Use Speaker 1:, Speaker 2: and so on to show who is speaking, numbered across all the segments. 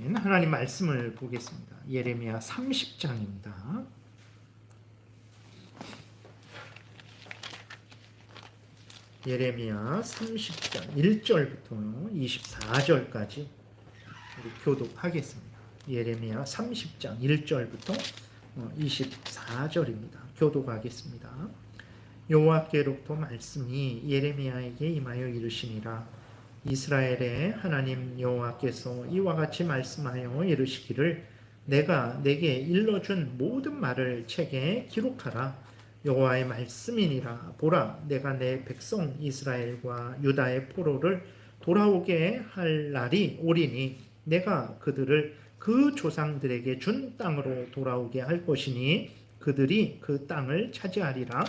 Speaker 1: 주신 하나님 말씀을 보겠습니다. 예레미야 30장입니다. 예레미야 30장 1절부터 24절까지 우리 교독하겠습니다. 예레미야 30장 1절부터 24절입니다. 교독하겠습니다. 여호와께로부터 말씀이 예레미야에게 임하여 이르시니라. 이스라엘의 하나님 여호와께서 이와 같이 말씀하여 이르시기를 내가 내게 일러준 모든 말을 책에 기록하라. 여호와의 말씀이니라. 보라, 내가 내 백성 이스라엘과 유다의 포로를 돌아오게 할 날이 오리니 내가 그들을 그 조상들에게 준 땅으로 돌아오게 할 것이니 그들이 그 땅을 차지하리라.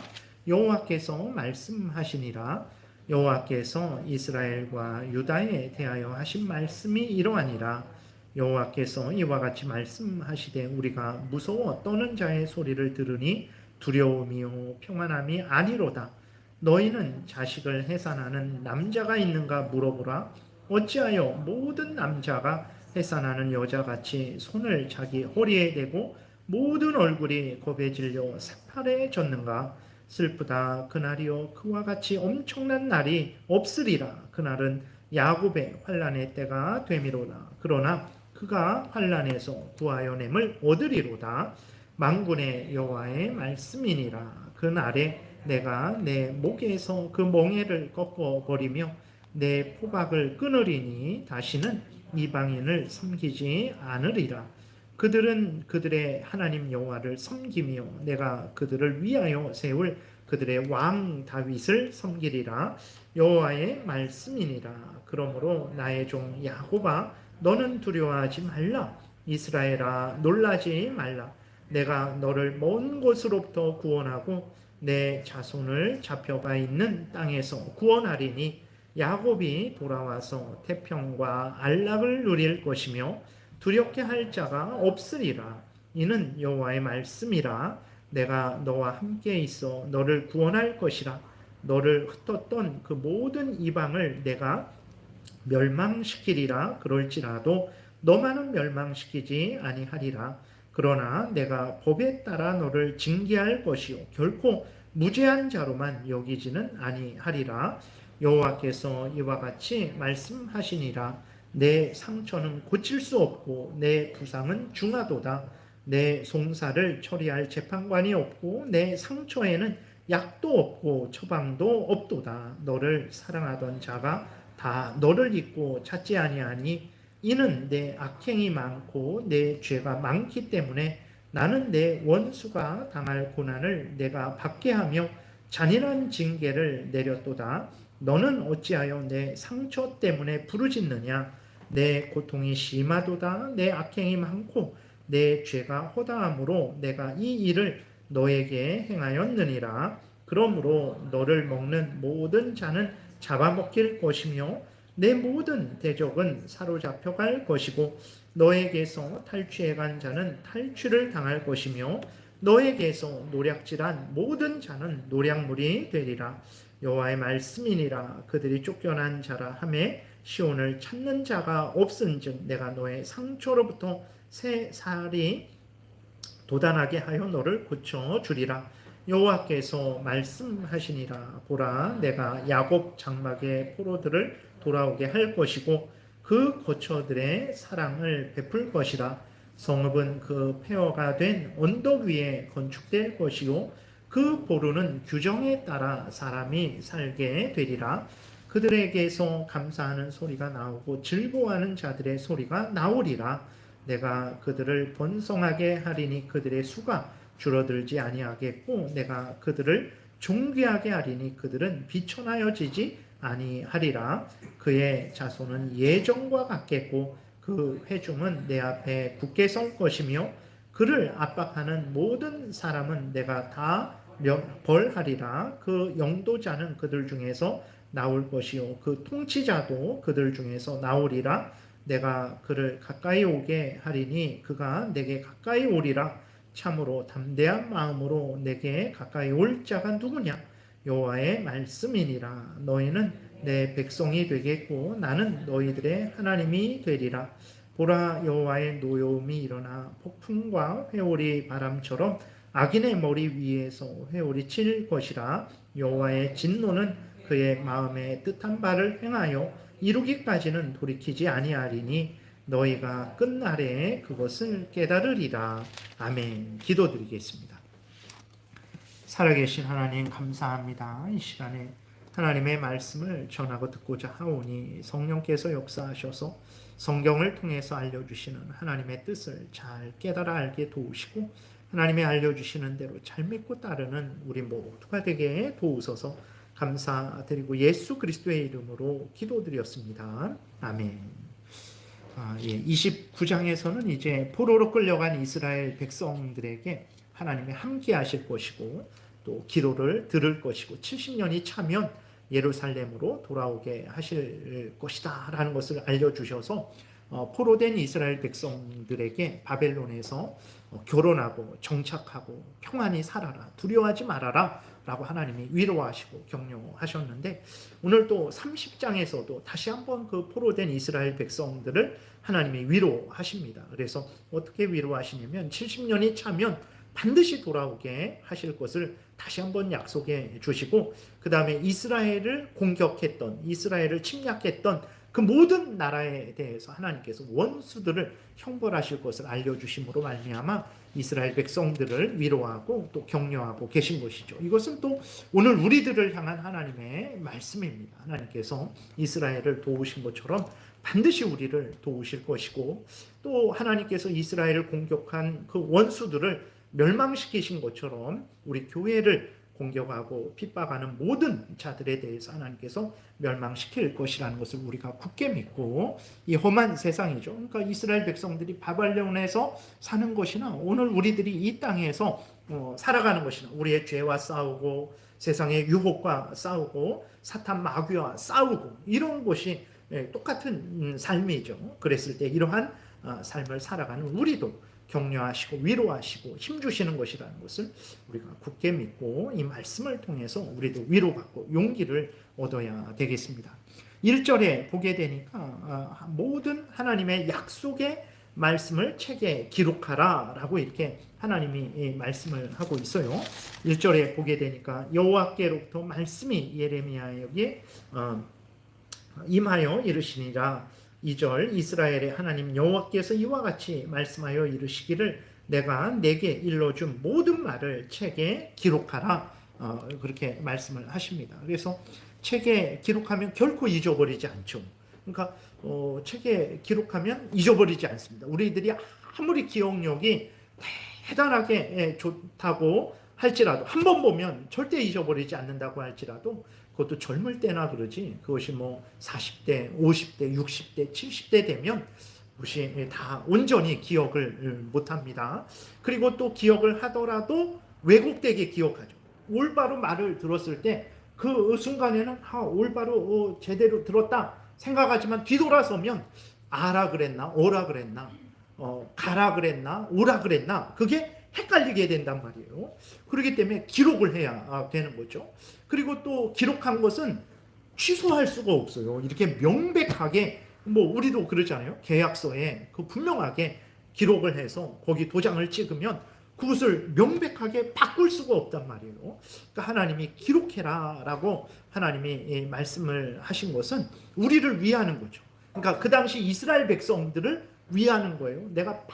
Speaker 1: 여호와께서 말씀하시니라. 여호와께서 이스라엘과 유다에 대하여 하신 말씀이 이러하니라. 여호와께서 이와 같이 말씀하시되 우리가 무서워 떠는 자의 소리를 들으니 두려움이요 평안함이 아니로다. 너희는 자식을 해산하는 남자가 있는가 물어보라. 어찌하여 모든 남자가 해산하는 여자같이 손을 자기 허리에 대고 모든 얼굴이 겁에 질려 새파래졌는가. 슬프다. 그날이요 그와 같이 엄청난 날이 없으리라. 그날은 야곱의 환난의 때가 되미로다. 그러나 그가 환난에서 구하여냄을 얻으리로다. 만군의 여호와의 말씀이니라. 그날에 내가 내 목에서 그 멍에를 꺾어버리며 내 포박을 끊으리니 다시는 이방인을 섬기지 않으리라. 그들은 그들의 하나님 여호와를 섬기며 내가 그들을 위하여 세울 그들의 왕 다윗을 섬기리라. 여호와의 말씀이니라. 그러므로 나의 종 야곱아 너는 두려워하지 말라. 이스라엘아 놀라지 말라. 내가 너를 먼 곳으로부터 구원하고 내 자손을 잡혀가 있는 땅에서 구원하리니 야곱이 돌아와서 태평과 안락을 누릴 것이며 두렵게 할 자가 없으리라. 이는 여호와의 말씀이라. 내가 너와 함께 있어 너를 구원할 것이라. 너를 흩었던 그 모든 이방을 내가 멸망시키리라. 그럴지라도 너만은 멸망시키지 아니하리라. 그러나 내가 법에 따라 너를 징계할 것이요 결코 무죄한 자로만 여기지는 아니하리라. 여호와께서 이와 같이 말씀하시니라. 내 상처는 고칠 수 없고 내 부상은 중하도다. 내 송사를 처리할 재판관이 없고 내 상처에는 약도 없고 처방도 없도다. 너를 사랑하던 자가 다 너를 잊고 찾지 아니하니 이는 내 악행이 많고 내 죄가 많기 때문에 나는 내 원수가 당할 고난을 내가 받게 하며 잔인한 징계를 내렸도다. 너는 어찌하여 내 상처 때문에 부르짖느냐. 내 고통이 심하도다. 내 악행이 많고 내 죄가 허다함으로 내가 이 일을 너에게 행하였느니라. 그러므로 너를 먹는 모든 자는 잡아먹힐 것이며 내 모든 대적은 사로잡혀 갈 것이고 너에게서 탈취해 간 자는 탈취를 당할 것이며 너에게서 노략질한 모든 자는 노략물이 되리라. 여호와의 말씀이니라. 그들이 쫓겨난 자라 하매 시온을 찾는 자가 없은즉 내가 너의 상처로부터 새 살이 돋아나게 하여 너를 고쳐주리라. 여호와께서 말씀하시니라. 보라, 내가 야곱 장막의 포로들을 돌아오게 할 것이고 그 거처들의 사랑을 베풀 것이라. 성읍은 그 폐허가 된 언덕 위에 건축될 것이요 그 보루는 규정에 따라 사람이 살게 되리라. 그들에게서 감사하는 소리가 나오고 즐거워하는 자들의 소리가 나오리라. 내가 그들을 번성하게 하리니 그들의 수가 줄어들지 아니하겠고 내가 그들을 존귀하게 하리니 그들은 비천하여지지 아니하리라. 그의 자손은 예정과 같겠고 그 회중은 내 앞에 굳게 설 것이며 그를 압박하는 모든 사람은 내가 다 벌하리라. 그 영도자는 그들 중에서 나올 것이요 그 통치자도 그들 중에서 나오리라. 내가 그를 가까이 오게 하리니 그가 내게 가까이 오리라. 참으로 담대한 마음으로 내게 가까이 올 자가 누구냐. 여호와의 말씀이니라. 너희는 내 백성이 되겠고 나는 너희들의 하나님이 되리라. 보라, 여호와의 노여움이 일어나 폭풍과 회오리 바람처럼 악인의 머리 위에서 회오리 칠 것이라. 여호와의 진노는 그의 마음에 뜻한 바를 행하여 이루기까지는 돌이키지 아니하리니 너희가 끝날에 그것을 깨달으리라. 아멘. 기도드리겠습니다. 살아계신 하나님, 감사합니다. 이 시간에 하나님의 말씀을 전하고 듣고자 하오니 성령께서 역사하셔서 성경을 통해서 알려주시는 하나님의 뜻을 잘 깨달아 알게 도우시고 하나님의 알려주시는 대로 잘 믿고 따르는 우리 모두가 되게 도우소서. 감사드리고 예수 그리스도의 이름으로 기도드렸습니다. 아멘. 29장에서는 이제 포로로 끌려간 이스라엘 백성들에게 하나님이 함께 하실 것이고 또 기도를 들을 것이고 70년이 차면 예루살렘으로 돌아오게 하실 것이다 라는 것을 알려주셔서 포로된 이스라엘 백성들에게 바벨론에서 결혼하고 정착하고 평안히 살아라, 두려워하지 말아라 라고 하나님이 위로하시고 격려하셨는데, 오늘 또 30장에서도 다시 한번 그 포로된 이스라엘 백성들을 하나님이 위로하십니다. 그래서 어떻게 위로하시냐면 70년이 차면 반드시 돌아오게 하실 것을 다시 한번 약속해 주시고, 그 다음에 이스라엘을 공격했던, 이스라엘을 침략했던 그 모든 나라에 대해서 하나님께서 원수들을 형벌하실 것을 알려주심으로 말미암아 이스라엘 백성들을 위로하고 또 격려하고 계신 것이죠. 이것은 또 오늘 우리들을 향한 하나님의 말씀입니다. 하나님께서 이스라엘을 도우신 것처럼 반드시 우리를 도우실 것이고, 또 하나님께서 이스라엘을 공격한 그 원수들을 멸망시키신 것처럼 우리 교회를 공격하고 핍박하는 모든 자들에 대해서 하나님께서 멸망시킬 것이라는 것을 우리가 굳게 믿고, 이 험한 세상이죠. 그러니까 이스라엘 백성들이 바벨론에서 사는 것이나 오늘 우리들이 이 땅에서 살아가는 것이나 우리의 죄와 싸우고 세상의 유혹과 싸우고 사탄 마귀와 싸우고 이런 것이 똑같은 삶이죠. 그랬을 때 이러한 삶을 살아가는 우리도 격려하시고 위로하시고 힘주시는 것이라는 것을 우리가 굳게 믿고 이 말씀을 통해서 우리도 위로받고 용기를 얻어야 되겠습니다. 1절에 보게 되니까 모든 하나님의 약속의 말씀을 책에 기록하라 라고 이렇게 하나님이 말씀을 하고 있어요. 1절에 보게 되니까 여호와께로부터 말씀이 예레미야에게 임하여 이르시니라. 2절 이스라엘의 하나님 여호와께서 이와 같이 말씀하여 이르시기를 내가 내게 일러준 모든 말을 책에 기록하라. 그렇게 말씀을 하십니다. 그래서 책에 기록하면 결코 잊어버리지 않죠. 그러니까 책에 기록하면 잊어버리지 않습니다. 우리들이 아무리 기억력이 대단하게 좋다고 할지라도 한 번 보면 절대 잊어버리지 않는다고 할지라도 그것도 젊을 때나 그러지, 그것이 뭐 40대, 50대, 60대, 70대 되면 그것이 다 온전히 기억을 못합니다. 그리고 또 기억을 하더라도 왜곡되게 기억하죠. 올바로 말을 들었을 때 그 순간에는 올바로 제대로 들었다 생각하지만 뒤돌아서면 아라 그랬나 어라 그랬나 가라 그랬나 오라 그랬나 그게 헷갈리게 된단 말이에요. 그렇기 때문에 기록을 해야 되는 거죠. 그리고 또 기록한 것은 취소할 수가 없어요. 이렇게 명백하게 우리도 그러잖아요. 계약서에 그 분명하게 기록을 해서 거기 도장을 찍으면 그것을 명백하게 바꿀 수가 없단 말이에요. 그러니까 하나님이 기록해라 라고 하나님이 말씀을 하신 것은 우리를 위하는 거죠. 그러니까 그 당시 이스라엘 백성들을 위하는 거예요. 내가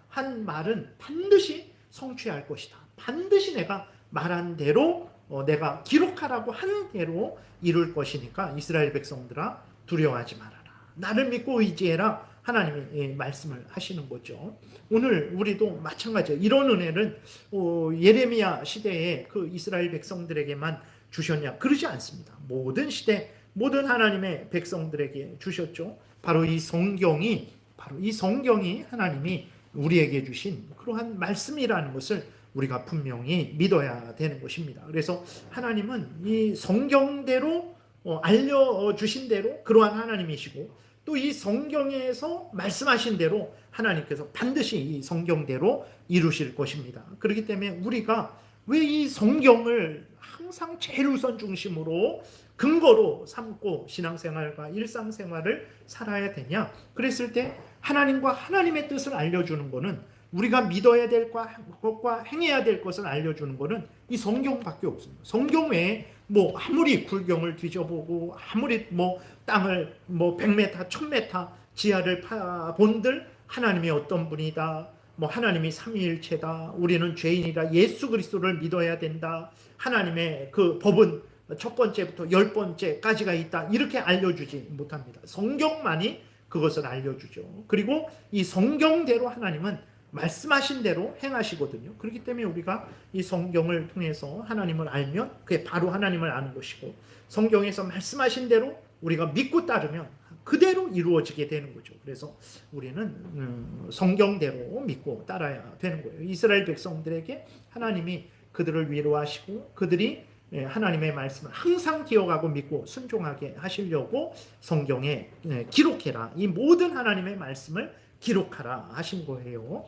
Speaker 1: 한 말은 반드시 성취할 것이다. 반드시 내가 말한 대로 내가 기록하라고 한 대로 이룰 것이니까 이스라엘 백성들아 두려워하지 말아라. 나를 믿고 의지해라. 하나님이 말씀을 하시는 거죠. 오늘 우리도 마찬가지예요. 이런 은혜는 예레미야 시대에 그 이스라엘 백성들에게만 주셨냐? 그러지 않습니다. 모든 시대 모든 하나님의 백성들에게 주셨죠. 바로 이 성경이 하나님이 우리에게 주신 그러한 말씀이라는 것을 우리가 분명히 믿어야 되는 것입니다. 그래서 하나님은 이 성경대로 알려주신 대로 그러한 하나님이시고, 또 이 성경에서 말씀하신 대로 하나님께서 반드시 이 성경대로 이루실 것입니다. 그렇기 때문에 우리가 왜 이 성경을 항상 제일 우선 중심으로 근거로 삼고 신앙생활과 일상생활을 살아야 되냐? 그랬을 때 하나님과 하나님의 뜻을 알려주는 것은, 우리가 믿어야 될 것과 행해야 될 것을 알려주는 것은 이 성경밖에 없습니다. 성경 외에 뭐 아무리 불경을 뒤져보고 아무리 뭐 땅을 뭐 100m, 1000m 지하를 파본들 하나님이 어떤 분이다, 뭐 하나님이 삼위일체다, 우리는 죄인이라 예수 그리스도를 믿어야 된다, 하나님의 그 법은 첫 번째부터 10번째까지가 있다, 이렇게 알려주지 못합니다. 성경만이 그것을 알려주죠. 그리고 이 성경대로 하나님은 말씀하신 대로 행하시거든요. 그렇기 때문에 우리가 이 성경을 통해서 하나님을 알면 그게 바로 하나님을 아는 것이고, 성경에서 말씀하신 대로 우리가 믿고 따르면 그대로 이루어지게 되는 거죠. 그래서 우리는 성경대로 믿고 따라야 되는 거예요. 이스라엘 백성들에게 하나님이 그들을 위로하시고 그들이 하나님의 말씀을 항상 기억하고 믿고 순종하게 하시려고 성경에 기록해라, 이 모든 하나님의 말씀을 기록하라 하신 거예요.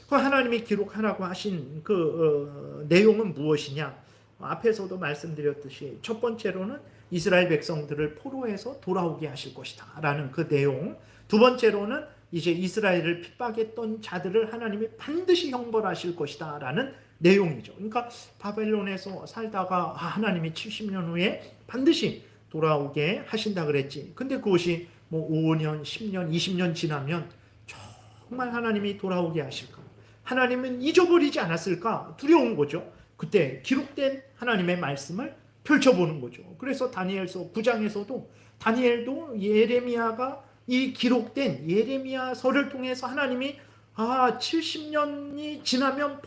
Speaker 1: 그 하나님이 기록하라고 하신 그 내용은 무엇이냐? 앞에서도 말씀드렸듯이 첫 번째로는 이스라엘 백성들을 포로에서 돌아오게 하실 것이다 라는 그 내용, 두 번째로는 이제 이스라엘을 핍박했던 자들을 하나님이 반드시 형벌하실 것이다 라는 내용이죠. 그러니까 바벨론에서 살다가 하나님이 70년 후에 반드시 돌아오게 하신다 그랬지. 근데 그것이 뭐 5년, 10년, 20년 지나면 정말 하나님이 돌아오게 하실까? 하나님은 잊어버리지 않았을까? 두려운 거죠. 그때 기록된 하나님의 말씀을 펼쳐보는 거죠. 그래서 다니엘서 9장에서도 다니엘도 예레미야가 이 기록된 예레미야서를 통해서 하나님이 70년이 지나면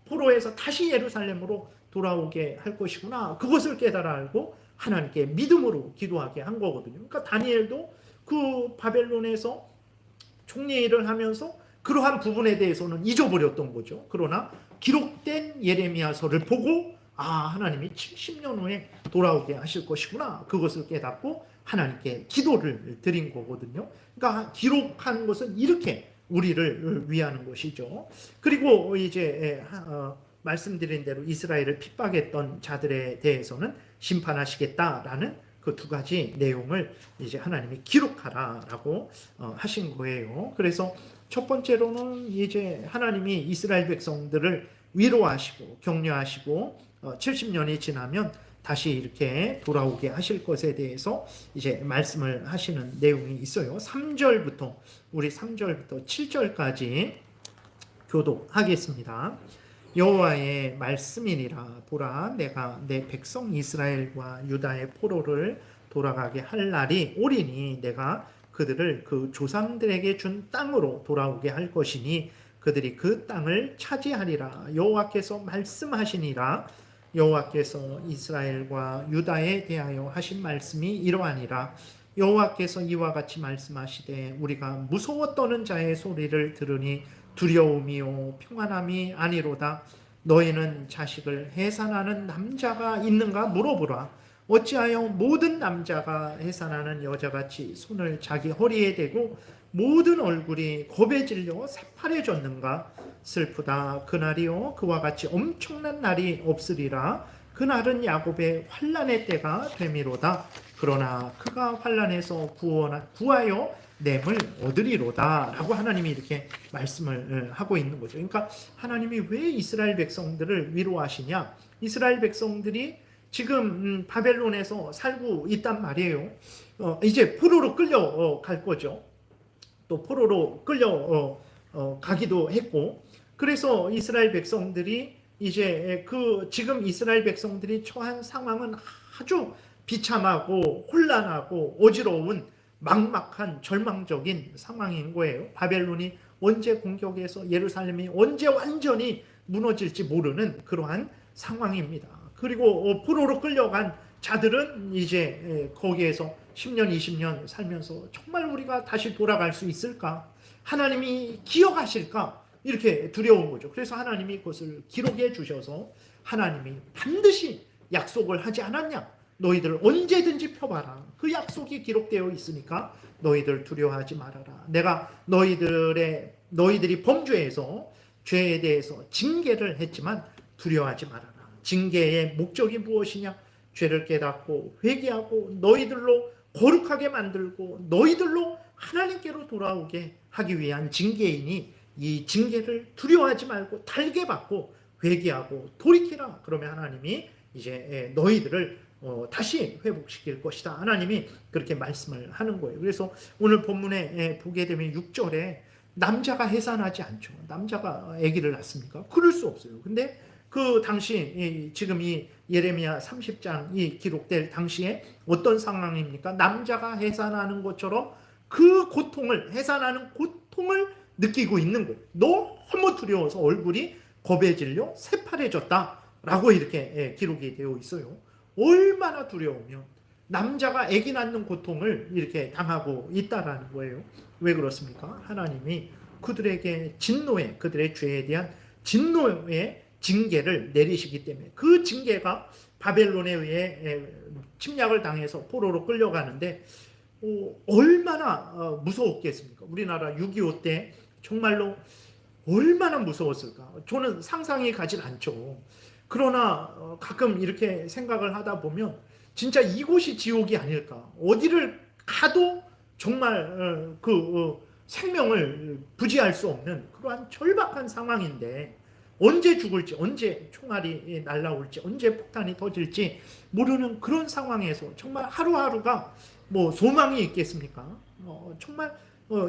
Speaker 1: 포로에서 다시 예루살렘으로 돌아오게 할 것이구나, 그것을 깨달아 알고 하나님께 믿음으로 기도하게 한 거거든요. 그러니까 다니엘도 그 바벨론에서 총리 일을 하면서 그러한 부분에 대해서는 잊어버렸던 거죠. 그러나 기록된 예레미야서를 보고 하나님이 70년 후에 돌아오게 하실 것이구나, 그것을 깨닫고 하나님께 기도를 드린 거거든요. 그러니까 기록한 것은 이렇게 우리를 위하는 것이죠. 그리고 이제 말씀드린 대로 이스라엘을 핍박했던 자들에 대해서는 심판하시겠다라는 그 두 가지 내용을 이제 하나님이 기록하라라고 하신 거예요. 그래서 첫 번째로는 이제 하나님이 이스라엘 백성들을 위로하시고 격려하시고 70년이 지나면 다시 이렇게 돌아오게 하실 것에 대해서 이제 말씀을 하시는 내용이 있어요. 3절부터 우리 3절부터 7절까지 교독하겠습니다. 여호와의 말씀이니라. 보라, 내가 내 백성 이스라엘과 유다의 포로를 돌아가게 할 날이 오리니 내가 그들을 그 조상들에게 준 땅으로 돌아오게 할 것이니 그들이 그 땅을 차지하리라. 여호와께서 말씀하시니라. 여호와께서 이스라엘과 유다에 대하여 하신 말씀이 이러하니라. 여호와께서 이와 같이 말씀하시되 우리가 무서워 떠는 자의 소리를 들으니 두려움이요 평안함이 아니로다. 너희는 자식을 해산하는 남자가 있는가 물어보라. 어찌하여 모든 남자가 해산하는 여자같이 손을 자기 허리에 대고 모든 얼굴이 겁에 질려 새파래졌는가? 슬프다. 그날이요 그와 같이 엄청난 날이 없으리라. 그날은 야곱의 환난의 때가 되미로다. 그러나 그가 환난에서 구하여 냄을 얻으리로다 라고 하나님이 이렇게 말씀을 하고 있는 거죠. 그러니까 하나님이 왜 이스라엘 백성들을 위로하시냐? 이스라엘 백성들이 지금 바벨론에서 살고 있단 말이에요. 이제 포로로 끌려갈 거죠. 또 포로로 가기도 했고, 그래서 이스라엘 백성들이 이제 지금 이스라엘 백성들이 처한 상황은 아주 비참하고 혼란하고 어지러운 막막한 절망적인 상황인 거예요. 바벨론이 언제 공격해서 예루살렘이 언제 완전히 무너질지 모르는 그러한 상황입니다. 그리고 포로로 끌려간 자들은 이제 거기에서 10년, 20년 살면서 정말 우리가 다시 돌아갈 수 있을까? 하나님이 기억하실까? 이렇게 두려운 거죠. 그래서 하나님이 그것을 기록해 주셔서 하나님이 반드시 약속을 하지 않았냐? 너희들 언제든지 펴봐라. 그 약속이 기록되어 있으니까 너희들 두려워하지 말아라. 내가 너희들이 범죄해서 죄에 대해서 징계를 했지만 두려워하지 말아라. 징계의 목적이 무엇이냐? 죄를 깨닫고 회개하고 너희들로 거룩하게 만들고 너희들로 하나님께로 돌아오게 하기 위한 징계이니 이 징계를 두려워하지 말고 달게 받고 회개하고 돌이키라. 그러면 하나님이 이제 너희들을 다시 회복시킬 것이다. 하나님이 그렇게 말씀을 하는 거예요. 그래서 오늘 본문에 보게 되면 6절에 남자가 해산하지 않죠. 남자가 아기를 낳습니까? 그럴 수 없어요. 근데 그 당시 지금 이 예레미야 30장이 기록될 당시에 어떤 상황입니까? 남자가 해산하는 것처럼 그 고통을, 해산하는 고통을 느끼고 있는 거예요. 너무 두려워서 얼굴이 겁에 질려 새파래졌다라고 이렇게 기록이 되어 있어요. 얼마나 두려우면 남자가 아기 낳는 고통을 이렇게 당하고 있다라는 거예요. 왜 그렇습니까? 하나님이 그들에게 진노의, 그들의 죄에 대한 진노의 징계를 내리시기 때문에 그 징계가 바벨론에 의해 침략을 당해서 포로로 끌려가는데 얼마나 무서웠겠습니까? 우리나라 6.25 때 정말로 얼마나 무서웠을까? 저는 상상이 가질 않죠. 그러나 가끔 이렇게 생각을 하다 보면 진짜 이곳이 지옥이 아닐까? 어디를 가도 정말 생명을 부지할 수 없는 그러한 절박한 상황인데 언제 죽을지, 언제 총알이 날라올지, 언제 폭탄이 터질지 모르는 그런 상황에서 정말 하루하루가 뭐 소망이 있겠습니까? 정말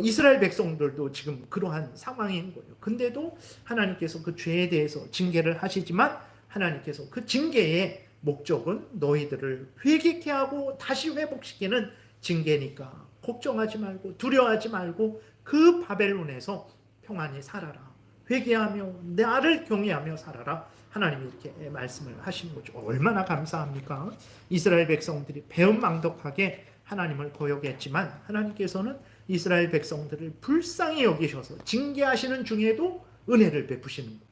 Speaker 1: 이스라엘 백성들도 지금 그러한 상황인 거예요. 근데도 하나님께서 그 죄에 대해서 징계를 하시지만 하나님께서 그 징계의 목적은 너희들을 회개케 하고 다시 회복시키는 징계니까 걱정하지 말고 두려워하지 말고 그 바벨론에서 평안히 살아라. 회개하며 나를 경외하며 살아라. 하나님이 이렇게 말씀을 하시는 거죠. 얼마나 감사합니까? 이스라엘 백성들이 배은망덕하게 하나님을 거역했지만 하나님께서는 이스라엘 백성들을 불쌍히 여기셔서 징계하시는 중에도 은혜를 베푸시는 거예요.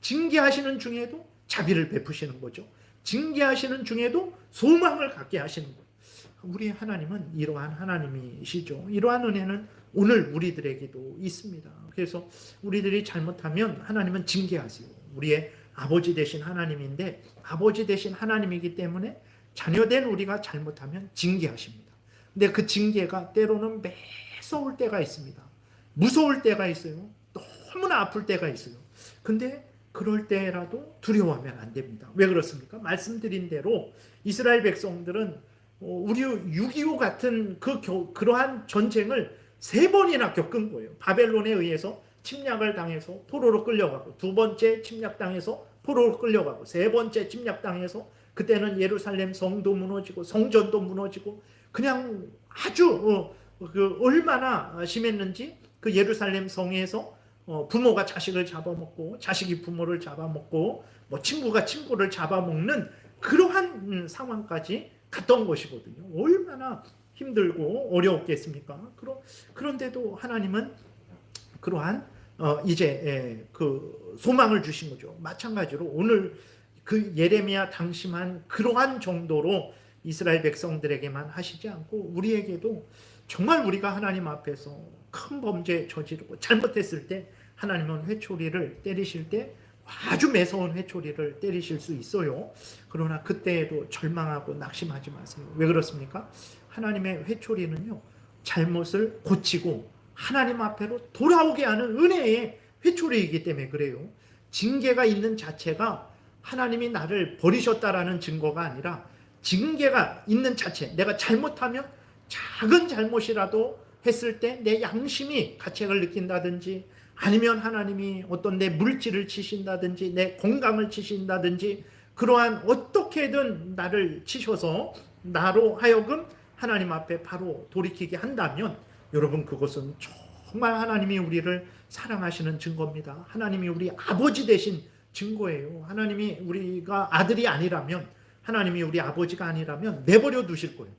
Speaker 1: 징계하시는 중에도 자비를 베푸시는 거죠. 징계하시는 중에도 소망을 갖게 하시는 거예요. 우리 하나님은 이러한 하나님이시죠. 이러한 은혜는 오늘 우리들에게도 있습니다. 그래서 우리들이 잘못하면 하나님은 징계하세요. 우리의 아버지 되신 하나님인데 아버지 되신 하나님이기 때문에 자녀된 우리가 잘못하면 징계하십니다. 근데 그 징계가 때로는 매서울 때가 있습니다. 무서울 때가 있어요. 너무나 아플 때가 있어요. 근데 그럴 때라도 두려워하면 안 됩니다. 왜 그렇습니까? 말씀드린 대로 이스라엘 백성들은 우리 6.25 같은 그러한 전쟁을 3번이나 겪은 거예요. 바벨론에 의해서 침략을 당해서 포로로 끌려가고, 2번째 침략당해서 포로로 끌려가고, 3번째 침략당해서 그때는 예루살렘 성도 무너지고 성전도 무너지고 그냥 아주 얼마나 심했는지 그 예루살렘 성에서 부모가 자식을 잡아먹고 자식이 부모를 잡아먹고 뭐 친구가 친구를 잡아먹는 그러한 상황까지 갔던 것이거든요. 얼마나 힘들고 어려웠겠습니까? 그런데도 하나님은 그러한 이제 그 소망을 주신 거죠. 마찬가지로 오늘 그 예레미야 당시만 그러한 정도로 이스라엘 백성들에게만 하시지 않고 우리에게도 정말 우리가 하나님 앞에서 큰 범죄 저지르고 잘못했을 때 하나님은 회초리를 때리실 때 아주 매서운 회초리를 때리실 수 있어요. 그러나 그때에도 절망하고 낙심하지 마세요. 왜 그렇습니까? 하나님의 회초리는요, 잘못을 고치고 하나님 앞으로 돌아오게 하는 은혜의 회초리이기 때문에 그래요. 징계가 있는 자체가 하나님이 나를 버리셨다라는 증거가 아니라 징계가 있는 자체, 내가 잘못하면 작은 잘못이라도 했을 때 내 양심이 가책을 느낀다든지 아니면 하나님이 어떤 내 물질을 치신다든지 내 건강을 치신다든지 그러한 어떻게든 나를 치셔서 나로 하여금 하나님 앞에 바로 돌이키게 한다면 여러분 그것은 정말 하나님이 우리를 사랑하시는 증거입니다. 하나님이 우리 아버지 되신 증거예요. 하나님이 우리가 아들이 아니라면 하나님이 우리 아버지가 아니라면 내버려 두실 거예요.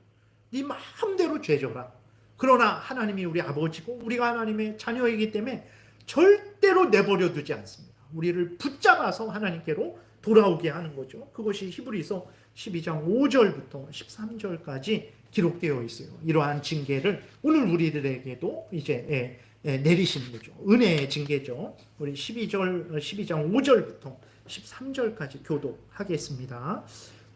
Speaker 1: 네 마음대로 죄져라. 그러나 하나님이 우리 아버지고 우리가 하나님의 자녀이기 때문에 절대로 내버려 두지 않습니다. 우리를 붙잡아서 하나님께로 돌아오게 하는 거죠. 그것이 히브리서 12장 5절부터 13절까지 기록되어 있어요. 이러한 징계를 오늘 우리들에게도 이제 내리시는 거죠. 은혜의 징계죠. 우리 12장 5절부터 13절까지 교독하겠습니다.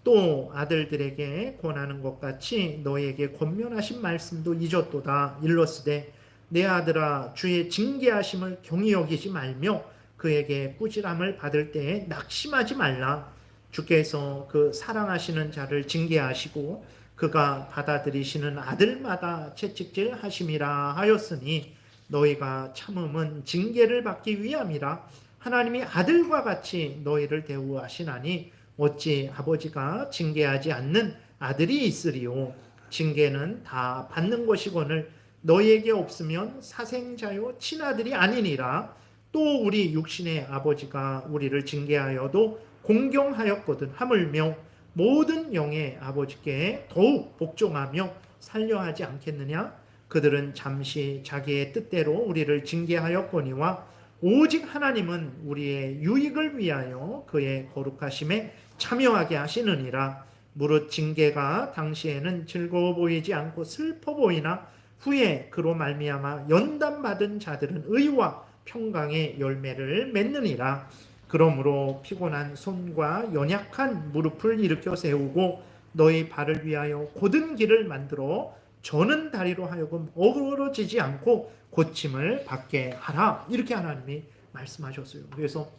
Speaker 1: 또 아들들에게 권하는 것 같이 너에게 권면하신 말씀도 잊었도다. 일러스되 내 아들아 주의 징계하심을 경히 여기지 말며 그에게 꾸지람을 받을 때에 낙심하지 말라. 주께서 그 사랑하시는 자를 징계하시고 그가 받아들이시는 아들마다 채찍질 하심이라 하였으니 너희가 참음은 징계를 받기 위함이라. 하나님이 아들과 같이 너희를 대우하시나니 어찌 아버지가 징계하지 않는 아들이 있으리요. 징계는 다 받는 것이거늘 너희에게 없으면 사생자요 친아들이 아니니라. 또 우리 육신의 아버지가 우리를 징계하여도 공경하였거든 하물며 모든 영의 아버지께 더욱 복종하며 살려하지 않겠느냐. 그들은 잠시 자기의 뜻대로 우리를 징계하였거니와 오직 하나님은 우리의 유익을 위하여 그의 거룩하심에 참여하게 하시느니라. 무릇 징계가 당시에는 즐거워 보이지 않고 슬퍼 보이나 후에 그로 말미암아 연단받은 자들은 의와 평강의 열매를 맺느니라. 그러므로 피곤한 손과 연약한 무릎을 일으켜 세우고 너희 발을 위하여 곧은 길을 만들어 저는 다리로 하여금 어그러지지 않고 고침을 받게 하라. 이렇게 하나님이 말씀하셨어요. 그래서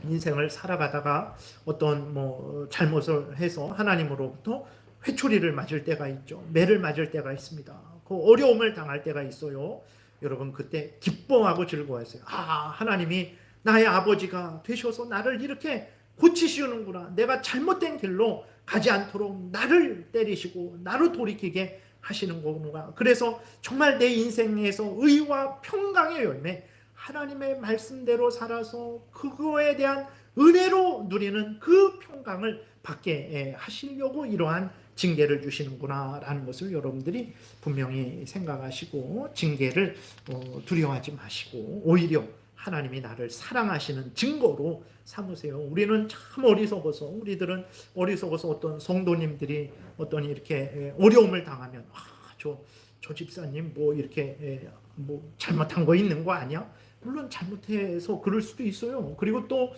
Speaker 1: 인생을 살아가다가 어떤 잘못을 해서 하나님으로부터 회초리를 맞을 때가 있죠. 매를 맞을 때가 있습니다. 그 어려움을 당할 때가 있어요. 여러분 그때 기뻐하고 즐거워하세요. 하나님이 나의 아버지가 되셔서 나를 이렇게 고치시는구나. 내가 잘못된 길로 가지 않도록 나를 때리시고 나를 돌이키게 하시는 거구나. 그래서 정말 내 인생에서 의와 평강의 열매, 하나님의 말씀대로 살아서 그거에 대한 은혜로 누리는 그 평강을 받게 하시려고 이러한 징계를 주시는구나 라는 것을 여러분들이 분명히 생각하시고 징계를 두려워하지 마시고 오히려 하나님이 나를 사랑하시는 증거로 삼으세요. 우리는 참 어리석어서, 우리들은 어리석어서 어떤 성도님들이 어떤 이렇게 어려움을 당하면 저 집사님 이렇게 잘못한 거 있는 거 아니야? 물론 잘못해서 그럴 수도 있어요. 그리고 또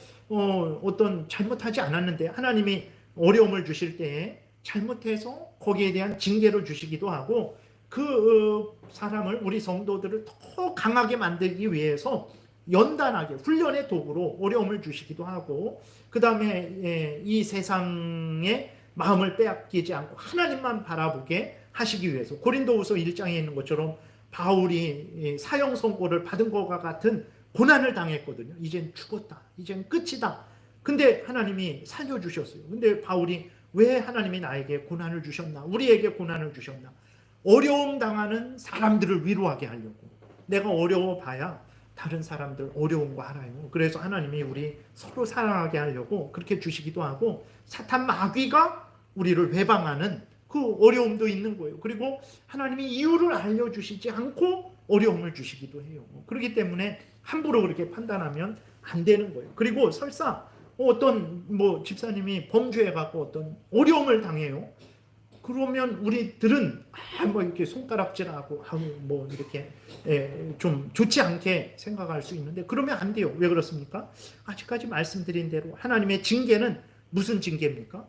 Speaker 1: 어떤 잘못하지 않았는데 하나님이 어려움을 주실 때에 잘못해서 거기에 대한 징계를 주시기도 하고 그 사람을, 우리 성도들을 더 강하게 만들기 위해서 연단하게 훈련의 도구로 어려움을 주시기도 하고, 그 다음에 이 세상의 마음을 빼앗기지 않고 하나님만 바라보게 하시기 위해서 고린도후서 1장에 있는 것처럼 바울이 사형 선고를 받은 것과 같은 고난을 당했거든요. 이젠 죽었다. 이젠 끝이다. 근데 하나님이 살려주셨어요. 근데 바울이 왜 하나님이 나에게 고난을 주셨나? 우리에게 고난을 주셨나? 어려움 당하는 사람들을 위로하게 하려고. 내가 어려워봐야 다른 사람들 어려운 거 알아요. 그래서 하나님이 우리 서로 사랑하게 하려고 그렇게 주시기도 하고, 사탄 마귀가 우리를 회방하는 그 어려움도 있는 거예요. 그리고 하나님이 이유를 알려주시지 않고 어려움을 주시기도 해요. 그렇기 때문에 함부로 그렇게 판단하면 안 되는 거예요. 그리고 설사 어떤 집사님이 범죄해갖고 어떤 어려움을 당해요. 그러면 우리들은 이렇게 손가락질하고 이렇게 좀 좋지 않게 생각할 수 있는데 그러면 안 돼요. 왜 그렇습니까? 아직까지 말씀드린 대로 하나님의 징계는 무슨 징계입니까?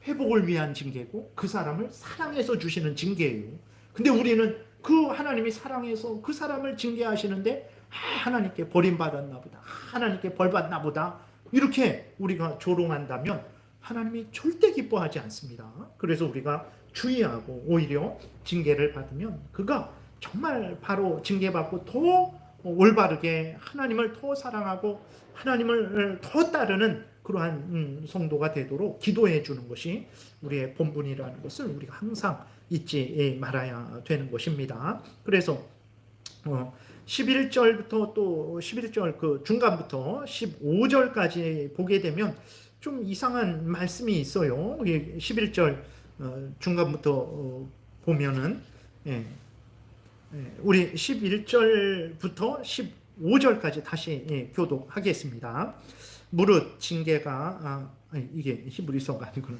Speaker 1: 회복을 위한 징계고 그 사람을 사랑해서 주시는 징계예요. 근데 우리는 그 하나님이 사랑해서 그 사람을 징계하시는데 하나님께 버림받았나 보다, 하나님께 벌받나 보다, 이렇게 우리가 조롱한다면 하나님이 절대 기뻐하지 않습니다. 그래서 우리가 주의하고 오히려 징계를 받으면 그가 정말 바로 징계받고 더 올바르게 하나님을 더 사랑하고 하나님을 더 따르는 그러한 성도가 되도록 기도해 주는 것이 우리의 본분이라는 것을 우리가 항상 잊지 말아야 되는 것입니다. 그래서 11절부터 또 11절 그 중간부터 15절까지 보게 되면 좀 이상한 말씀이 있어요. 11절 중간부터 보면은 우리 11절부터 15절까지 다시 교독하겠습니다. 무릇 징계가 이게 히브리서가 아니구나.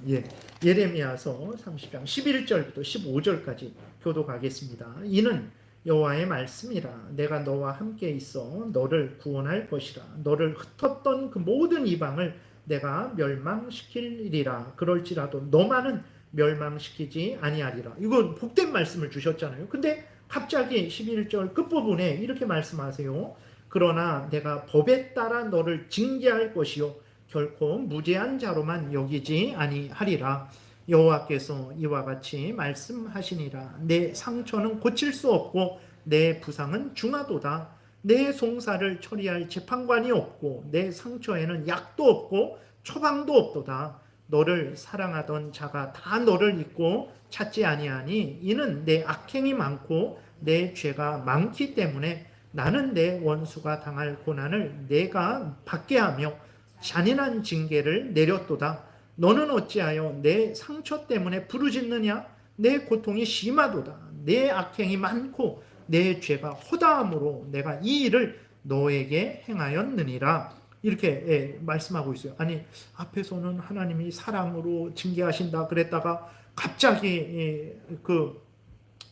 Speaker 1: 예레미야서 30장 11절부터 15절까지 교독하겠습니다. 이는 여호와의 말씀이라. 내가 너와 함께 있어 너를 구원할 것이라. 너를 흩었던 그 모든 이방을 내가 멸망시키리라. 그럴지라도 너만은 멸망시키지 아니하리라. 이건 복된 말씀을 주셨잖아요. 근데 갑자기 11절 끝부분에 이렇게 말씀하세요. 그러나 내가 법에 따라 너를 징계할 것이요 결코 무죄한 자로만 여기지 아니하리라. 여호와께서 이와 같이 말씀하시니라. 내 상처는 고칠 수 없고 내 부상은 중하도다. 내 송사를 처리할 재판관이 없고 내 상처에는 약도 없고 처방도 없도다. 너를 사랑하던 자가 다 너를 잊고 찾지 아니하니 이는 내 악행이 많고 내 죄가 많기 때문에 나는 내 원수가 당할 고난을 내가 받게 하며 잔인한 징계를 내렸도다. 너는 어찌하여 내 상처 때문에 부르짖느냐? 내 고통이 심하도다. 내 악행이 많고 내 죄가 허다함으로 내가 이 일을 너에게 행하였느니라. 이렇게 말씀하고 있어요. 아니, 앞에서는 하나님이 사랑으로 징계하신다 그랬다가 갑자기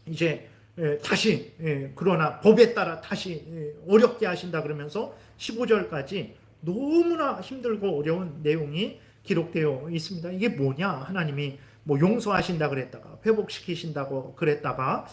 Speaker 1: 이제 다시 그러나 법에 따라 다시 어렵게 하신다 그러면서 15절까지 너무나 힘들고 어려운 내용이 기록되어 있습니다. 이게 뭐냐? 하나님이 뭐 용서하신다 그랬다가 회복시키신다고 그랬다가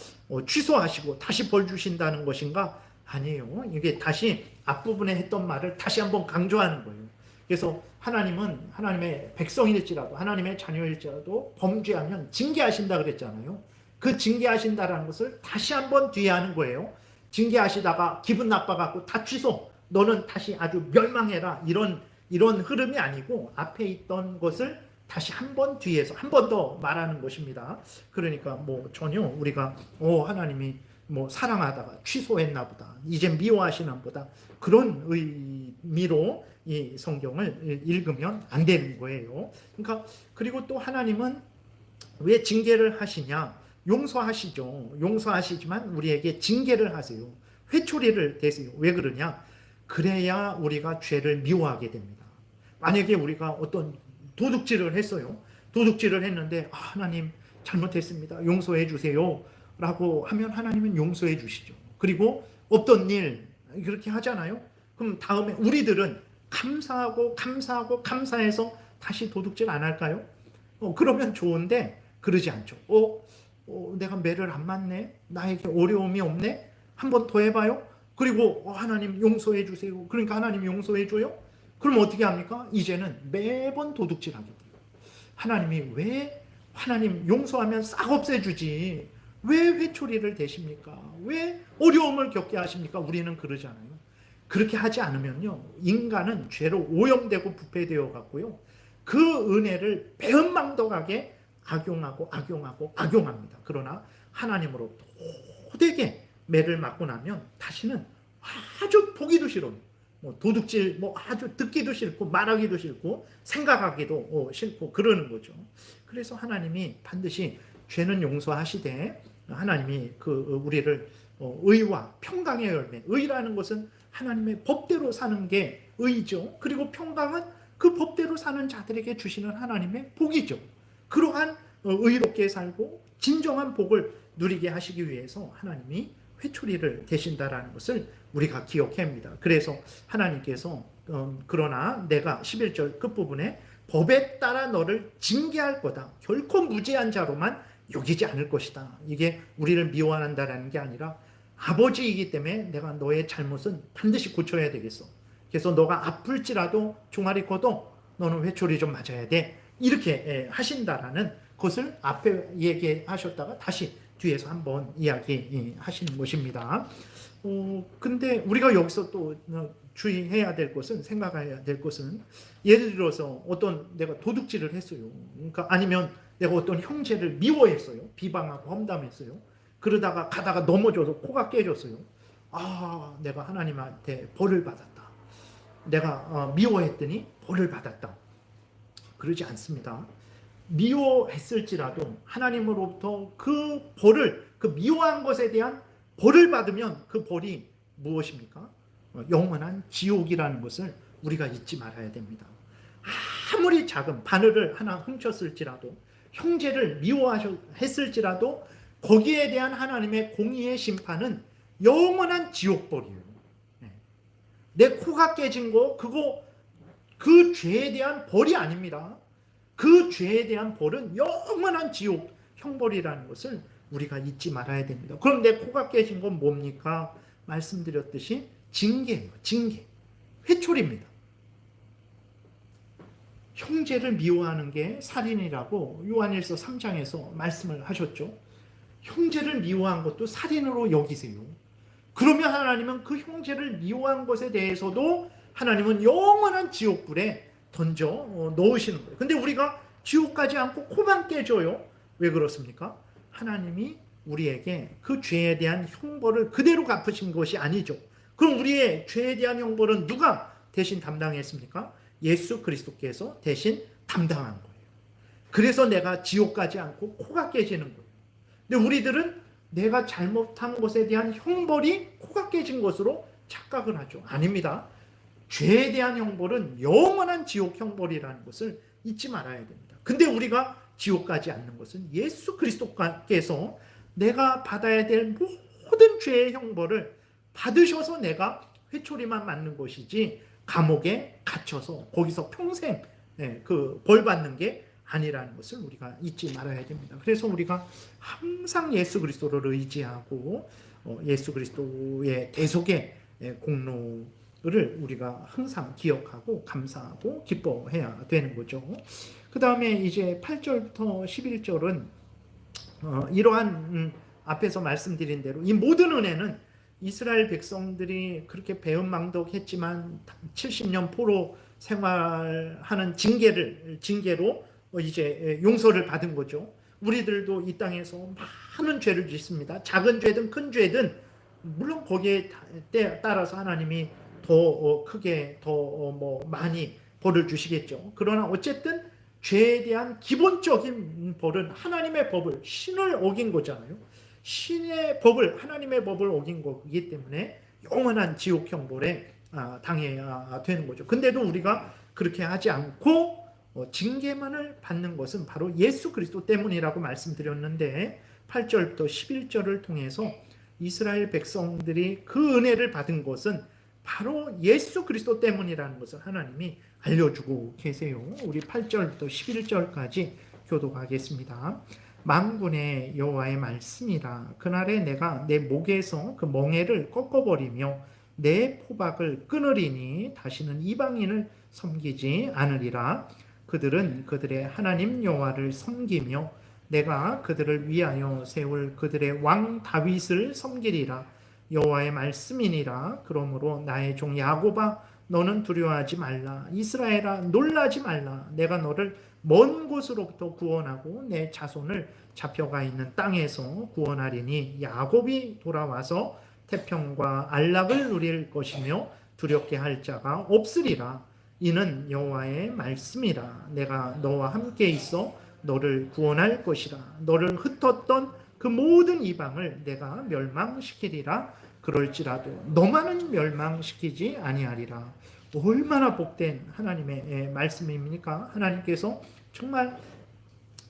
Speaker 1: 취소하시고 다시 벌 주신다는 것인가? 아니에요. 이게 다시 앞부분에 했던 말을 다시 한번 강조하는 거예요. 그래서 하나님은 하나님의 백성일지라도 하나님의 자녀일지라도 범죄하면 징계하신다 그랬잖아요. 그 징계하신다라는 것을 다시 한번 뒤에 하는 거예요. 징계하시다가 기분 나빠갖고 다 취소, 너는 다시 아주 멸망해라, 이런 흐름이 아니고 앞에 있던 것을 다시 한 번 뒤에서 한 번 더 말하는 것입니다. 그러니까 뭐 전혀 우리가 하나님이 뭐 사랑하다가 취소했나 보다, 이제 미워하시나 보다, 그런 의미로 이 성경을 읽으면 안 되는 거예요. 그러니까 그리고 또 하나님은 왜 징계를 하시냐? 용서하시죠. 용서하시지만 우리에게 징계를 하세요. 회초리를 대세요. 왜 그러냐? 그래야 우리가 죄를 미워하게 됩니다. 만약에 우리가 어떤 도둑질을 했어요. 도둑질을 했는데 하나님 잘못했습니다. 용서해 주세요. 라고 하면 하나님은 용서해 주시죠. 그리고 없던 일 그렇게 하잖아요. 그럼 다음에 우리들은 감사해서 다시 도둑질 안 할까요? 그러면 좋은데 그러지 않죠. 내가 매를 안 맞네. 나에게 어려움이 없네. 한 번 더 해봐요. 그리고 하나님 용서해 주세요. 그러니까 하나님 용서해 줘요. 그럼 어떻게 합니까? 이제는 매번 도둑질하게 돼요. 하나님이 왜 하나님 용서하면 싹 없애주지 왜 회초리를 대십니까? 왜 어려움을 겪게 하십니까? 우리는 그러잖아요. 그렇게 하지 않으면요, 인간은 죄로 오염되고 부패되어 갔고요, 그 은혜를 배은망덕하게 악용합니다. 그러나 하나님으로부터 호되게 매를 맞고 나면 다시는 아주 보기도 싫어요. 도둑질 아주 듣기도 싫고 말하기도 싫고 생각하기도 싫고 그러는 거죠. 그래서 하나님이 반드시 죄는 용서하시되 하나님이 우리를 의와 평강의 열매, 의라는 것은 하나님의 법대로 사는 게 의죠. 그리고 평강은 그 법대로 사는 자들에게 주시는 하나님의 복이죠. 그러한 의롭게 살고 진정한 복을 누리게 하시기 위해서 하나님이 회초리를 대신다라는 것을 우리가 기억해야 합니다. 그래서 하나님께서 그러나 내가 11절 끝부분에 법에 따라 너를 징계할 거다. 결코 무죄한 자로만 여기지 않을 것이다. 이게 우리를 미워한다라는 게 아니라 아버지이기 때문에 내가 너의 잘못은 반드시 고쳐야 되겠어. 그래서 너가 아플지라도 종아리 꺼도 너는 회초리 좀 맞아야 돼. 이렇게 하신다라는 것을 앞에 얘기하셨다가 다시 뒤에서 한번 이야기하시는 것입니다. 근데 우리가 여기서 또 주의해야 될 것은, 생각해야 될 것은, 예를 들어서 내가 도둑질을 했어요. 그러니까 아니면 내가 어떤 형제를 미워했어요. 비방하고 험담했어요. 그러다가 가다가 넘어져서 코가 깨졌어요. 내가 하나님한테 벌을 받았다. 내가 미워했더니 벌을 받았다. 그러지 않습니다. 미워했을지라도 하나님으로부터 그 벌을, 그 미워한 것에 대한 벌을 받으면 그 벌이 무엇입니까? 영원한 지옥이라는 것을 우리가 잊지 말아야 됩니다. 아무리 작은 바늘을 하나 훔쳤을지라도, 형제를 미워했을지라도 거기에 대한 하나님의 공의의 심판은 영원한 지옥벌이에요. 내 코가 깨진 거, 그 죄에 대한 벌이 아닙니다. 그 죄에 대한 벌은 영원한 지옥, 형벌이라는 것을 우리가 잊지 말아야 됩니다. 그럼 내 코가 깨진 건 뭡니까? 말씀드렸듯이 징계예요. 징계. 회초리입니다. 형제를 미워하는 게 살인이라고 요한일서 3장에서 말씀을 하셨죠. 형제를 미워한 것도 살인으로 여기세요. 그러면 하나님은 그 형제를 미워한 것에 대해서도 하나님은 영원한 지옥불에 던져 넣으시는 거예요. 근데 우리가 지옥 가지 않고 코만 깨져요. 왜 그렇습니까? 하나님이 우리에게 그 죄에 대한 형벌을 그대로 갚으신 것이 아니죠. 그럼 우리의 죄에 대한 형벌은 누가 대신 담당했습니까? 예수 그리스도께서 대신 담당한 거예요. 그래서 내가 지옥 가지 않고 코가 깨지는 거예요. 근데 우리들은 내가 잘못한 것에 대한 형벌이 코가 깨진 것으로 착각을 하죠. 아닙니다. 죄에 대한 형벌은 영원한 지옥 형벌이라는 것을 잊지 말아야 됩니다. 근데 우리가 지옥 가지 않는 것은 예수 그리스도께서 내가 받아야 될 모든 죄의 형벌을 받으셔서 내가 회초리만 맞는 것이지 감옥에 갇혀서 거기서 평생 그 벌 받는 게 아니라는 것을 우리가 잊지 말아야 됩니다. 그래서 우리가 항상 예수 그리스도를 의지하고 예수 그리스도의 대속의 공로를 우리가 항상 기억하고 감사하고 기뻐해야 되는 거죠. 그 다음에 이제 8절부터 11절은 이러한 앞에서 말씀드린 대로 이 모든 은혜는 이스라엘 백성들이 그렇게 배은망덕했지만 70년 포로 생활하는 징계로 이제 용서를 받은 거죠. 우리들도 이 땅에서 많은 죄를 짓습니다. 작은 죄든 큰 죄든 물론 거기에 따라서 하나님이 더 크게 더 많이 벌을 주시겠죠. 그러나 어쨌든 죄에 대한 기본적인 벌은 하나님의 법을 신을 어긴 거잖아요. 신의 법을 하나님의 법을 어긴 거기 때문에 영원한 지옥 형벌에 당해야 되는 거죠. 근데도 우리가 그렇게 하지 않고 징계만을 받는 것은 바로 예수 그리스도 때문이라고 말씀드렸는데 8절부터 11절을 통해서 이스라엘 백성들이 그 은혜를 받은 것은 바로 예수 그리스도 때문이라는 것을 하나님이 알려주고 계세요. 우리 8절부터 11절까지 교독하겠습니다. 만군의 여호와의 말씀이라. 그날에 내가 내 목에서 그 멍에를 꺾어버리며 내 포박을 끊으리니 다시는 이방인을 섬기지 않으리라. 그들은 그들의 하나님 여호와를 섬기며 내가 그들을 위하여 세울 그들의 왕 다윗을 섬기리라. 여호와의 말씀이니라. 그러므로 나의 종 야곱아 너는 두려워하지 말라. 이스라엘아 놀라지 말라. 내가 너를 먼 곳으로부터 구원하고 내 자손을 잡혀가 있는 땅에서 구원하리니 야곱이 돌아와서 태평과 안락을 누릴 것이며 두렵게 할 자가 없으리라. 이는 여호와의 말씀이라. 내가 너와 함께 있어 너를 구원할 것이라. 너를 흩었던 그 모든 이방을 내가 멸망시키리라. 그럴지라도 너만은 멸망시키지 아니하리라. 얼마나 복된 하나님의 말씀입니까? 하나님께서 정말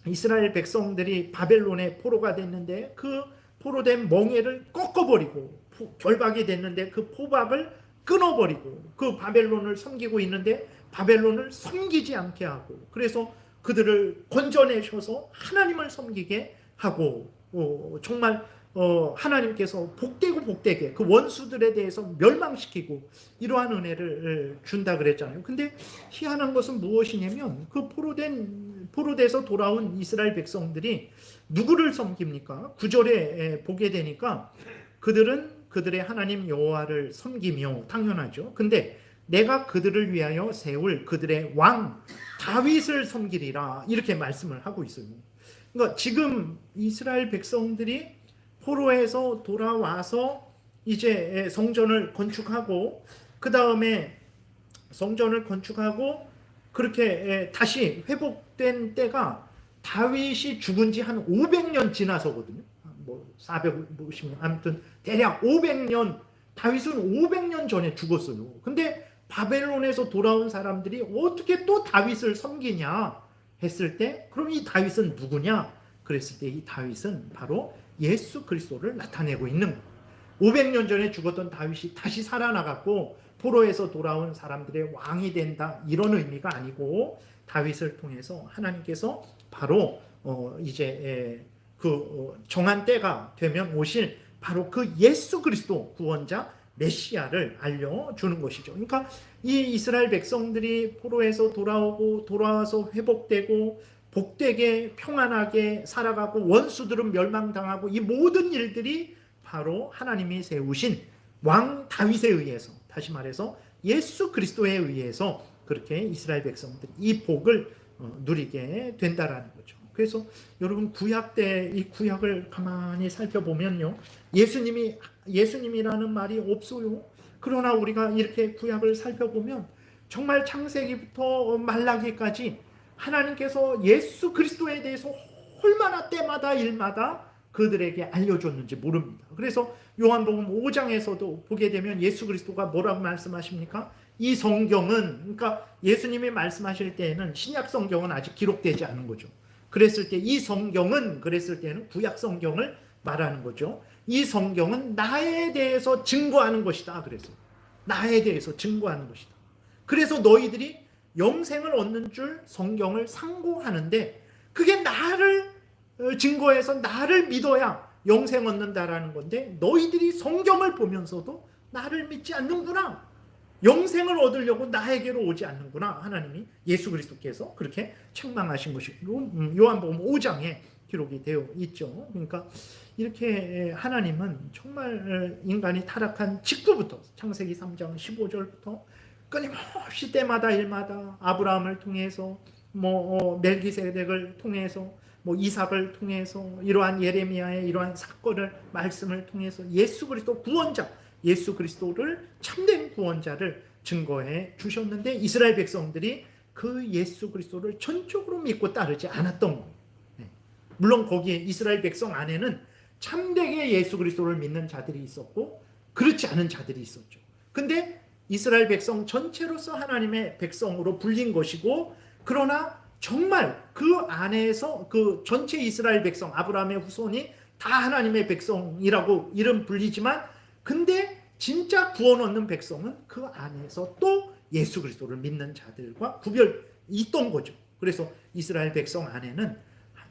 Speaker 1: 이스라엘 백성들이 바벨론의 포로가 됐는데 그 포로된 멍에를 꺾어버리고 결박이 됐는데 그 포박을 끊어버리고 그 바벨론을 섬기고 있는데 바벨론을 섬기지 않게 하고 그래서 그들을 건져내셔서 하나님을 섬기게 하고 정말 하나님께서 복되게 그 원수들에 대해서 멸망시키고 이러한 은혜를 준다 그랬잖아요. 근데 희한한 것은 무엇이냐면 그 포로돼서 돌아온 이스라엘 백성들이 누구를 섬깁니까? 9절에 보게 되니까 그들은 그들의 하나님 여호와를 섬기며 당연하죠. 근데 내가 그들을 위하여 세울 그들의 왕 다윗을 섬기리라 이렇게 말씀을 하고 있어요. 그러니까 지금 이스라엘 백성들이 포로에서 돌아와서 이제 성전을 건축하고 그 다음에 성전을 건축하고 그렇게 다시 회복된 때가 다윗이 죽은 지 한 500년 지나서거든요. 뭐 450년 아무튼 대략 500년 다윗은 500년 전에 죽었어요. 근데 바벨론에서 돌아온 사람들이 어떻게 또 다윗을 섬기냐 했을 때 그럼 이 다윗은 누구냐 그랬을 때 이 다윗은 바로 예수 그리스도를 나타내고 있는 거예요. 500년 전에 죽었던 다윗이 다시 살아나갔고 포로에서 돌아온 사람들의 왕이 된다 이런 의미가 아니고 다윗을 통해서 하나님께서 바로 이제 정한 때가 되면 오실 바로 그 예수 그리스도 구원자 메시아를 알려주는 것이죠. 그러니까 이 이스라엘 백성들이 포로에서 돌아와서 회복되고 복되게 평안하게 살아가고 원수들은 멸망당하고 이 모든 일들이 바로 하나님이 세우신 왕 다윗에 의해서, 다시 말해서 예수 그리스도에 의해서 그렇게 이스라엘 백성들이 이 복을 누리게 된다라는 거죠. 그래서 여러분 구약 때 이 구약을 가만히 살펴보면요, 예수님이라는 말이 없어요. 그러나 우리가 이렇게 구약을 살펴보면 정말 창세기부터 말라기까지 하나님께서 예수 그리스도에 대해서 얼마나 때마다 일마다 그들에게 알려줬는지 모릅니다. 그래서 요한복음 5장에서도 보게 되면 예수 그리스도가 뭐라고 말씀하십니까? 이 성경은, 그러니까 예수님이 말씀하실 때에는 신약 성경은 아직 기록되지 않은 거죠. 그랬을 때 이 성경은, 그랬을 때는 구약 성경을 말하는 거죠. 이 성경은 나에 대해서 증거하는 것이다. 그래서 나에 대해서 증거하는 것이다. 그래서 너희들이 영생을 얻는 줄 성경을 상고하는데 그게 나를 증거해서 나를 믿어야 영생 얻는다라는 건데 너희들이 성경을 보면서도 나를 믿지 않는구나. 영생을 얻으려고 나에게로 오지 않는구나. 하나님이 예수 그리스도께서 그렇게 책망하신 것이고 요한복음 5장에 기록이 되어 있죠. 그러니까 이렇게 하나님은 정말 인간이 타락한 직후부터 창세기 3장 15절부터 끊임없이 때마다 일마다 아브라함을 통해서 멜기세덱을 통해서 이삭을 통해서 이러한 예레미야의 이러한 사건을 말씀을 통해서 예수 그리스도 구원자 예수 그리스도를 참된 구원자를 증거해 주셨는데 이스라엘 백성들이 그 예수 그리스도를 전적으로 믿고 따르지 않았던 거예요. 물론 거기에 이스라엘 백성 안에는 참되게 예수 그리스도를 믿는 자들이 있었고 그렇지 않은 자들이 있었죠. 근데 이스라엘 백성 전체로서 하나님의 백성으로 불린 것이고 그러나 정말 그 안에서 그 전체 이스라엘 백성 아브라함의 후손이 다 하나님의 백성이라고 이름 불리지만 근데 진짜 구원 얻는 백성은 그 안에서 또 예수 그리스도를 믿는 자들과 구별이 있던 거죠. 그래서 이스라엘 백성 안에는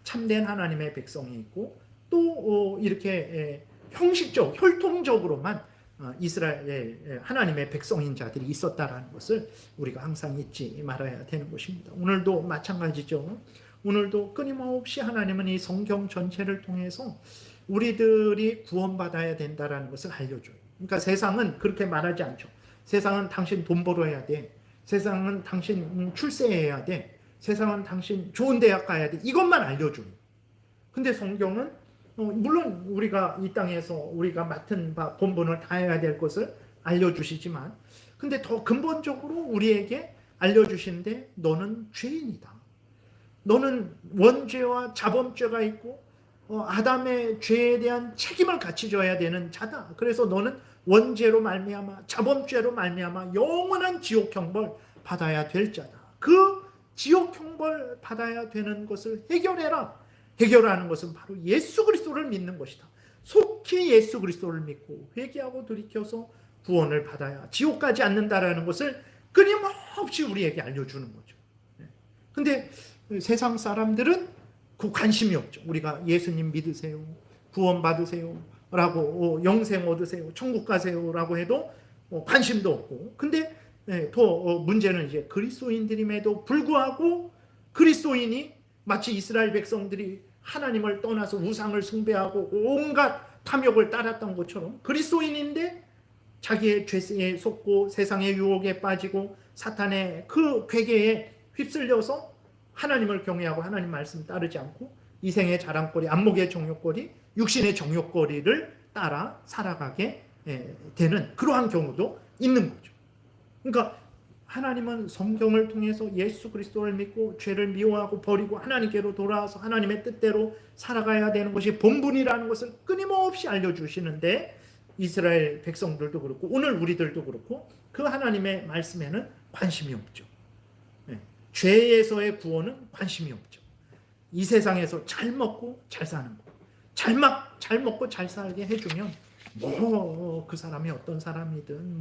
Speaker 1: 참된 하나님의 백성이 있고 또 이렇게 형식적 혈통적으로만 이스라엘 하나님의 백성인 자들이 있었다라는 것을 우리가 항상 잊지 말아야 되는 것입니다. 오늘도 마찬가지죠. 오늘도 끊임없이 하나님은 이 성경 전체를 통해서 우리들이 구원받아야 된다라는 것을 알려줘요. 그러니까 세상은 그렇게 말하지 않죠. 세상은 당신 돈 벌어야 돼. 세상은 당신 출세해야 돼. 세상은 당신 좋은 대학 가야 돼. 이것만 알려줘요. 근데 성경은 물론 우리가 이 땅에서 우리가 맡은 바 본분을 다해야 될 것을 알려주시지만 근데 더 근본적으로 우리에게 알려주시는데 너는 죄인이다. 너는 원죄와 자범죄가 있고 아담의 죄에 대한 책임을 같이 져야 되는 자다. 그래서 너는 원죄로 말미암아 자범죄로 말미암아 영원한 지옥 형벌 받아야 될 자다. 그 지옥 형벌 받아야 되는 것을 해결해라. 해결하는 것은 바로 예수 그리스도를 믿는 것이다. 속히 예수 그리스도를 믿고 회개하고 돌이켜서 구원을 받아야 지옥 가지 않는다라는 것을 끊임없이 우리에게 알려주는 거죠. 근데 세상 사람들은 그 관심이 없죠. 우리가 예수님 믿으세요. 구원 받으세요. 라고 영생 얻으세요. 천국 가세요. 라고 해도 관심도 없고. 근데 더 문제는 이제 그리스도인들임에도 불구하고 그리스도인이 마치 이스라엘 백성들이 하나님을 떠나서 우상을 숭배하고 온갖 탐욕을 따랐던 것처럼 그리스도인인데 자기의 죄에 속고 세상의 유혹에 빠지고 사탄의 그 괴계에 휩쓸려서 하나님을 경외하고 하나님 말씀 따르지 않고 이생의 자랑거리, 안목의 정욕거리, 육신의 정욕거리를 따라 살아가게 되는 그러한 경우도 있는 거죠. 그러니까 하나님은 성경을 통해서 예수 그리스도를 믿고 죄를 미워하고 버리고 하나님께로 돌아와서 하나님의 뜻대로 살아가야 되는 것이 본분이라는 것을 끊임없이 알려주시는데 이스라엘 백성들도 그렇고 오늘 우리들도 그렇고 그 하나님의 말씀에는 관심이 없죠. 죄에서의 구원은 관심이 없죠. 이 세상에서 잘 먹고 잘 사는 거. 잘 먹고 잘 살게 해주면 그 사람이 어떤 사람이든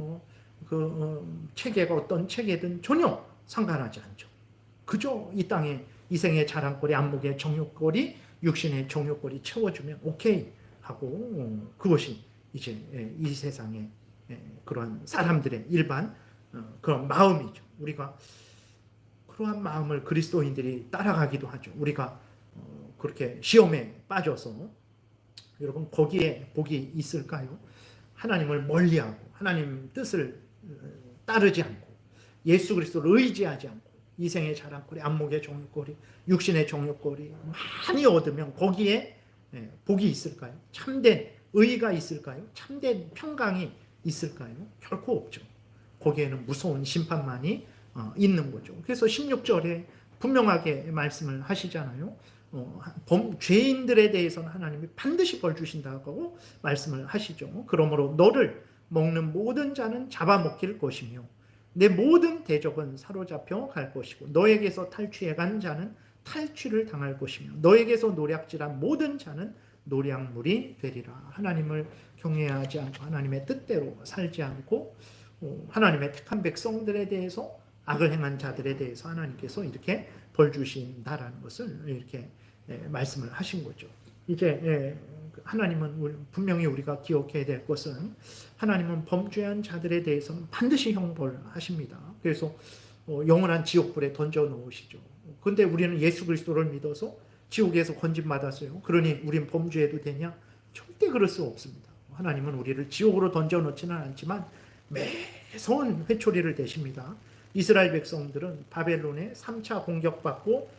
Speaker 1: 체계가 어떤 체계든 전혀 상관하지 않죠. 그저 이 땅에 이생의 자랑거리, 안목의 정욕거리, 육신의 정욕거리 채워주면 오케이 하고 그것이 이제 이 세상의 그러한 사람들의 일반 그런 마음이죠. 우리가 그러한 마음을 그리스도인들이 따라가기도 하죠. 우리가 그렇게 시험에 빠져서 여러분 거기에 복이 있을까요? 하나님을 멀리하고 하나님 뜻을 따르지 않고 예수 그리스도를 의지하지 않고 이생의 자랑거리, 안목의 정욕거리, 육신의 정욕거리 많이 얻으면 거기에 복이 있을까요? 참된 의가 있을까요? 참된 평강이 있을까요? 결코 없죠. 거기에는 무서운 심판만이 있는 거죠. 그래서 16절에 분명하게 말씀을 하시잖아요. 죄인들에 대해서는 하나님이 반드시 벌 주신다고 말씀을 하시죠. 그러므로 너를 먹는 모든 자는 잡아먹힐 것이며 내 모든 대적은 사로잡혀 갈 것이고 너에게서 탈취해 간 자는 탈취를 당할 것이며 너에게서 노략질한 모든 자는 노략물이 되리라. 하나님을 경외하지 않고 하나님의 뜻대로 살지 않고 하나님의 택한 백성들에 대해서 악을 행한 자들에 대해서 하나님께서 이렇게 벌 주신다라는 것을 이렇게 말씀을 하신 거죠. 이제 하나님은 분명히 우리가 기억해야 될 것은 하나님은 범죄한 자들에 대해서는 반드시 형벌하십니다. 그래서 영원한 지옥불에 던져 놓으시죠. 그런데 우리는 예수 그리스도를 믿어서 지옥에서 건짐받았어요. 그러니 우린 범죄해도 되냐? 절대 그럴 수 없습니다. 하나님은 우리를 지옥으로 던져 놓지는 않지만 매서운 회초리를 대십니다. 이스라엘 백성들은 바벨론에 3차 공격받고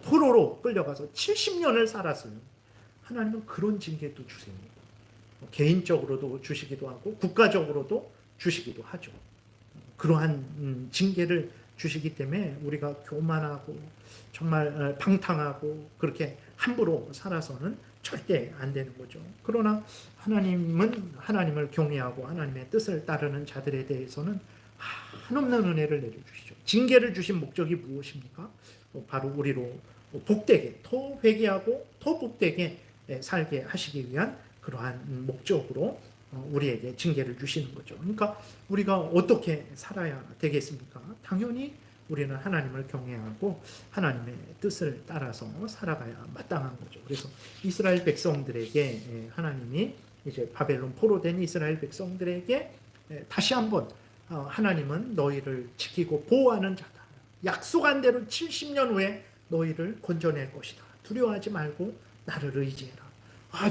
Speaker 1: 포로로 끌려가서 70년을 살았어요. 하나님은 그런 징계도 주세요. 개인적으로도 주시기도 하고 국가적으로도 주시기도 하죠. 그러한 징계를 주시기 때문에 우리가 교만하고 정말 방탕하고 그렇게 함부로 살아서는 절대 안 되는 거죠. 그러나 하나님은 하나님을 경외하고 하나님의 뜻을 따르는 자들에 대해서는 한없는 은혜를 내려주시죠. 징계를 주신 목적이 무엇입니까? 바로 우리로 복되게 더 회개하고 더 복되게 살게 하시기 위한 그러한 목적으로 우리에게 징계를 주시는 거죠. 그러니까 우리가 어떻게 살아야 되겠습니까? 당연히 우리는 하나님을 경외하고 하나님의 뜻을 따라서 살아가야 마땅한 거죠. 그래서 이스라엘 백성들에게 하나님이 이제 바벨론 포로된 이스라엘 백성들에게 다시 한번 하나님은 너희를 지키고 보호하는 자다. 약속한 대로 70년 후에 너희를 건져낼 것이다. 두려워하지 말고 나를 의지해라.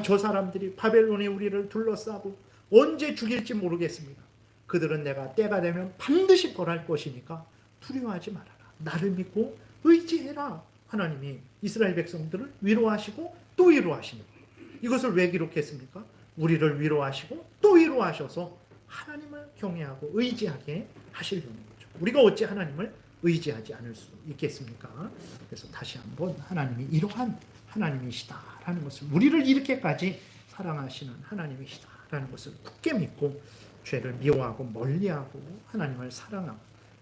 Speaker 1: 저 사람들이 바벨론에 우리를 둘러싸고 언제 죽일지 모르겠습니다. 그들은 내가 때가 되면 반드시 벌할 것이니까 두려워하지 말아라. 나를 믿고 의지해라. 하나님이 이스라엘 백성들을 위로하시고 또 위로하시는 거예요. 이것을 왜 기록했습니까? 우리를 위로하시고 또 위로하셔서 하나님을 경외하고 의지하게 하시려는 거죠. 우리가 어찌 하나님을 의지하지 않을 수 있겠습니까? 그래서 다시 한번 하나님이 이러한 하나님이시다라는 것을 우리를 이렇게까지 사랑하시는 하나님이시다라는 것을 굳게 믿고 죄를 미워하고 멀리하고 하나님을 사랑하고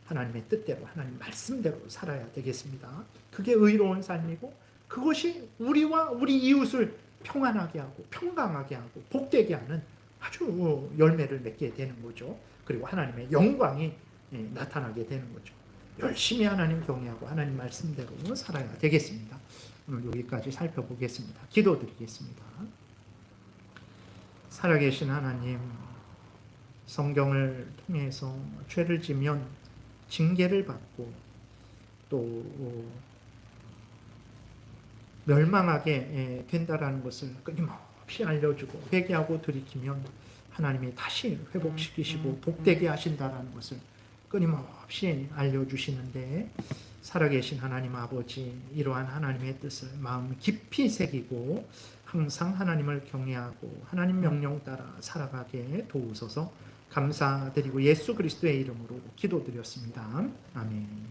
Speaker 1: 하나님의 뜻대로 하나님 말씀대로 살아야 되겠습니다. 그게 의로운 삶이고 그것이 우리와 우리 이웃을 평안하게 하고 평강하게 하고 복되게 하는 아주 열매를 맺게 되는 거죠. 그리고 하나님의 영광이 나타나게 되는 거죠. 열심히 하나님 경외하고 하나님 말씀대로 살아야 되겠습니다. 오늘 여기까지 살펴보겠습니다. 기도드리겠습니다. 살아계신 하나님, 성경을 통해서 죄를 지면 징계를 받고 또 멸망하게 된다라는 것을 끊임없이 알려주고 회개하고 돌이키면 하나님이 다시 회복시키시고 복되게 하신다라는 것을 끊임없이 알려주시는데 살아계신 하나님 아버지, 이러한 하나님의 뜻을 마음 깊이 새기고 항상 하나님을 경외하고 하나님 명령 따라 살아가게 도우소서. 감사드리고 예수 그리스도의 이름으로 기도드렸습니다. 아멘.